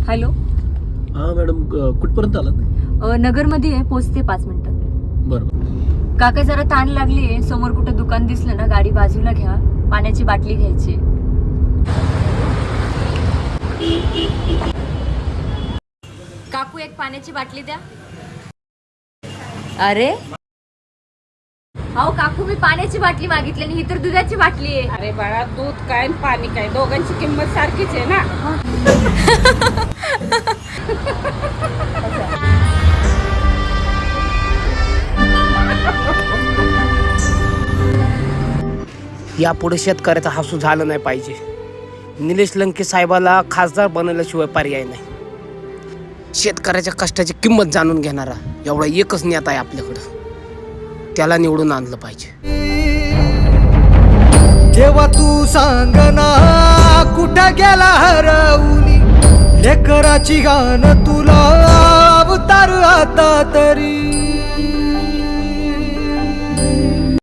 Hello. हा madam, कुठपर्यंत आलात? नगरमध्ये आहे, पोचते 5 मिनिटात. बरं. काका जरा ताण लागली, समोर कुठं दुकान दिसलं ना गाडी बाजूला घ्या, पाण्याची बाटली घ्यायची. काकू एक पाण्याची बाटली द्या. अरे अहो काकू, मी पाण्याची बाटली मागितली आणि ही तर दुधाची बाटली आहे. अरे बाळा, दूध काय आणि पाणी काय दोघांची किंमत सारखीच आहे ना. यापुढे शेतकऱ्याचा हसू झालं नाही पाहिजे. निलेश लंके साहेबाला खासदार बनवल्याशिवाय पर्याय नाही. शेतकऱ्याच्या कष्टाची किंमत जाणून घेणारा एवढा एकच नेता आहे आपल्याकडं. त्याला निवडून आणलं पाहिजे. जेव्हा तू सांगना कुठं गेला हरवली, लेकराची गाणं तुला अवतार आता तरी.